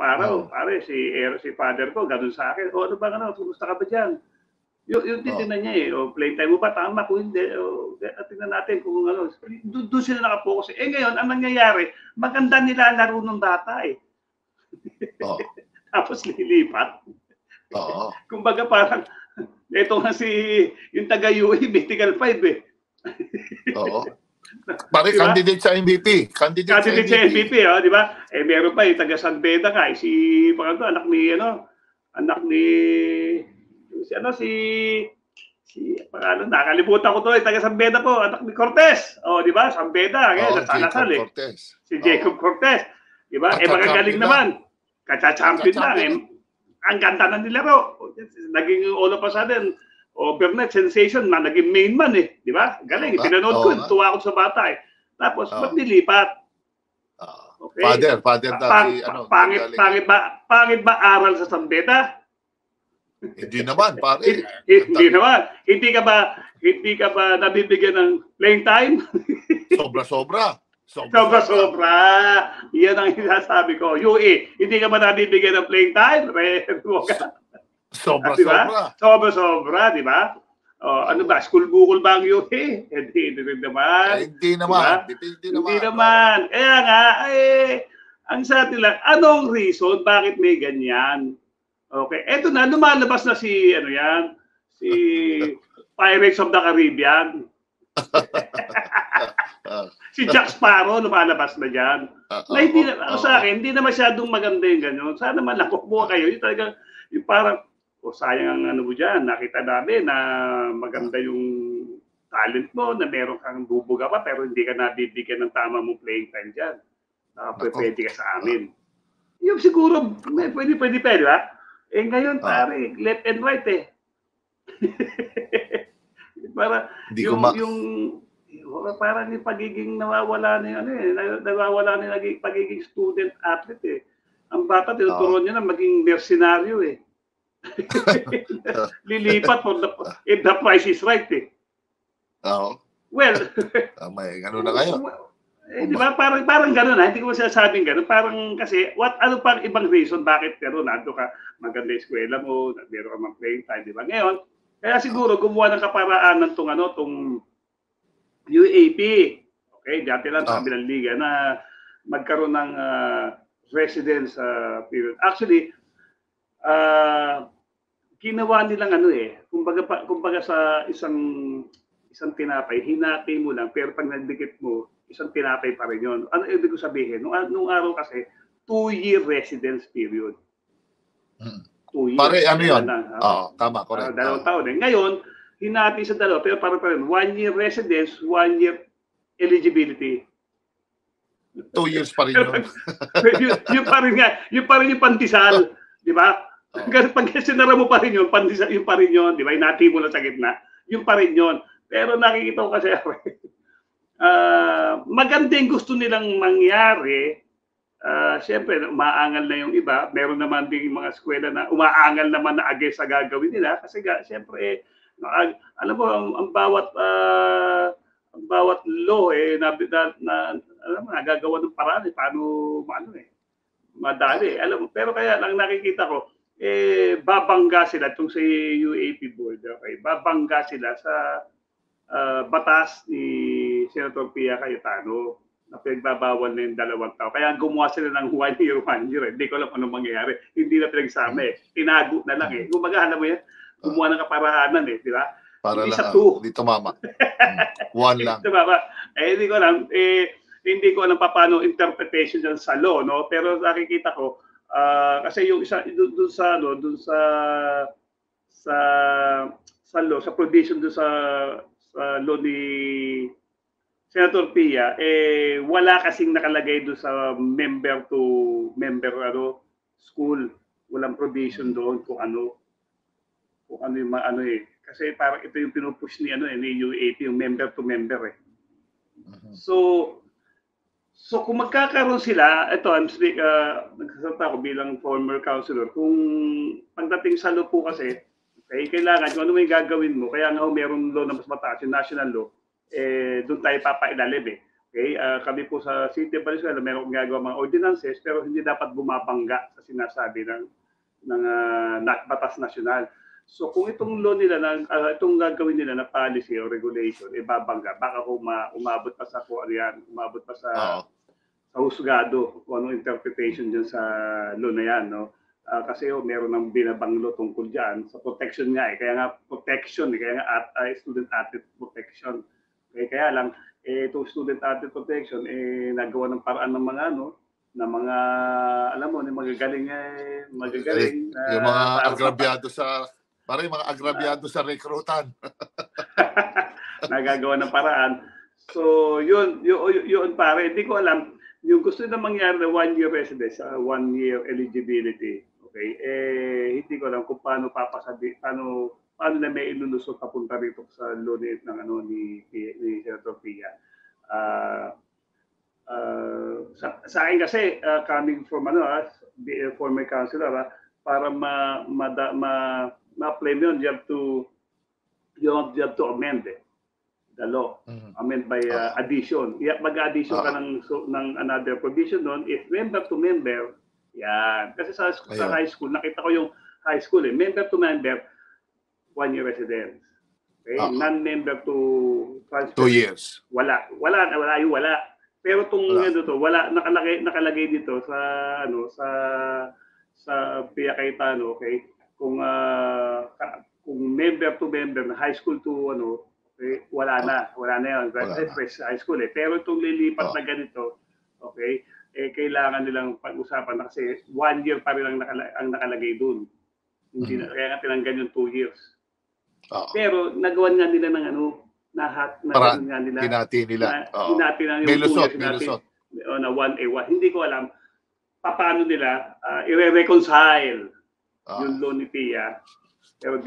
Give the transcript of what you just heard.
araw, pare, si father ko, ganun sa akin. O ano ba, kumusta ka ba dyan? Yung titignan niya o playtime mo ba? Tama, kung hindi, tingnan natin kung ano. Doon sila nakapokus. Ngayon, ang nangyayari, maganda nilalaro ng bata Tapos lilipat. Kumbaga parang, ito nga yung taga-UE, Mythical 5 Pare, diba? Candidate sa MVP. Candidate sa MVP, di ba? Meron pa yung taga San Beda ka, anak ni nakalimutan ko to, taga San Beda po, anak ni Cortez. Di ba? San Beda, Salazar Cortez. Si Jacob Cortez. Di ba? Magagaling naman. Kacha-champion lang. Ang ganda ng nilaro. Naging all of a sudden, overnight sensation na naging main man di ba? Galing, pinanood ko, tuwa ako sa bata Tapos, ba't nilipat? Okay. Father pangit ba aral sa San Beda? Hindi naman, pare. Hindi naman. Hindi ka ba nabibigyan ng playing time? Sobra-sobra. Yan ang sinasabi ko. UE, hindi ka ba nabibigyan ng playing time? Sobra-sobra. Sobra-sobra, di ba? Ano ba? School bukol ba ang UE? Hindi naman. Hindi naman. Hindi naman. Kaya nga, ang sa atin lang, anong reason bakit may ganyan? Okay. Eto na, lumalabas na si Pirates of the Caribbean. Si Jack Sparrow, lumalabas na dyan. Sa akin, hindi na masyadong maganda yung ganyan. Sana malakok mo kayo. Yung talagang, yung parang, sayang ang mo dyan. Nakita namin na maganda yung talent mo, na meron kang bubuga pa, pero hindi ka nabibigyan ng tama mong playing time dyan. Pwede ka sa amin. Yung siguro, pwede ba? Ngayon, pare, left and right Para, parang yung pagiging nawawala na yung pagiging student athlete Ang bata, tinuturuan niya na maging mercenaryo Lilipat if the price is right Well, may ano na kayo. Di ba? Parang gano'n hindi ko masasabing gano'n. Parang kasi, ano pang ibang reason bakit pero nando ka, maganda yung eskwela mo, meron ka mang playing time, di ba? Ngayon, kaya siguro gumawa ng kaparaanan tong UAP. Okay, dati lang sa kabilang liga na magkaroon ng residence period. Actually, ginawa nilang kumbaga sa isang tinapay, hinati mo lang, pero pag nagdikit mo, isang tinapay pa rin yun. Ano ibig ko sabihin? Nung araw kasi, 2-year residence period. 2 years. Pare, ano yun? Tama, correct. 2 taon Ngayon, hinati sa 2, pero para pa rin. 1 year residence, 1 year eligibility. 2 years pa rin yun. Yung pa rin yung pandesal. Di ba? Pag sinara mo pa rin yun, pandesal, yung pa rin yun. Di ba? Hinati mo lang sa gitna. Yung pa rin yun. Pero nakikita ko kasi maganda yung gusto nilang mangyari. Siyempre, umaangal na yung iba. Meron naman din mga eskwela na umaangal naman na against sa gagawin nila. Kasi siyempre, alam mo, ang bawat law nagagawa ng paraan paano madali. Alam mo, pero kaya lang nakikita ko, babangga sila itong si UAP board. Okay? Babangga sila sa batas ni Senator Pia Cayetano na pinagbabawal na yung 2 taon. Kaya gumawa sila ng 1 year. Hindi ko alam anong mangyayari. Hindi na pinagsama Tinago na lang Gumaga, alam mo yan, gumawa ng kaparaanan di ba? Para lang, di tumama. 1 lang. Hindi ko alam. Hindi ko alam paano interpretation dyan sa law, no? Pero nakikita ko, kasi yung isa, dun sa law, sa provision dun sa law ni Senator Pia, wala kasing nakalagay doon sa member to member school. Walang provision doon kung ano yung kasi parang ito yung pinupush ni UAP, yung member to member So kung magkakaroon sila, ito nagsasalita ako bilang former councilor, kung pagdating sa law po kasi, kailangan kung ano may gagawin mo, kaya nga meron law na mas mataas, yung national law, doon tayo papailalim Okay, kami po sa City of Valenzuela meron ginagawa mga ordinances pero hindi dapat bumabangga sa sinasabi ng batas nasyonal. So kung itong law nila itong gagawin nila na policy o regulation babangga, baka umabot pa sa umabot pa sa husgado kung anong interpretation dyan sa law na yan, no? Kasi meron ng binabanglo tungkol dyan sa protection nga kaya nga protection, kaya nga student athlete protection. Kaya lang, itong student athlete protection, nagawa ng paraan ng mga na mga, alam mo, magagaling. Yung mga agrabyado parang mga agrabyado sa rekrutan. Nagagawa ng paraan. So, yun pare, hindi ko alam. Yung gusto na mangyari na 1-year residence, 1-year eligibility, okay, hindi ko alam kung paano paano na may ilulusot papunta rito sa loan ni Senator Pia. Sa akin kasi, coming from former councilor, para ma-apply mo yun, you have to amend the law. Amend by addition. Mag-addition ka ng another provision nun. If member to member, yan. Kasi sa high school, nakita ko yung high school, member to member, 1-year residence. Okay? Non-member to transfer. 2 years. Wala. Pero itong wala nakalagay dito sa Pia Cayetano, okay? Kung member to member na high school to okay, wala na 'yon. Fresh high school Pero itong lilipat na ganito, okay? Kailangan nilang pag-usapan kasi 1 year pa rin ang nakalagay doon. Hindi kaya nga tinanggal yung 2 years. Pero nagawan nga nila ng hinati nila. Hinati na yung Melusot. Na 1A1. Hindi ko alam paano nila i-reconcile yung law ni Pia. Pero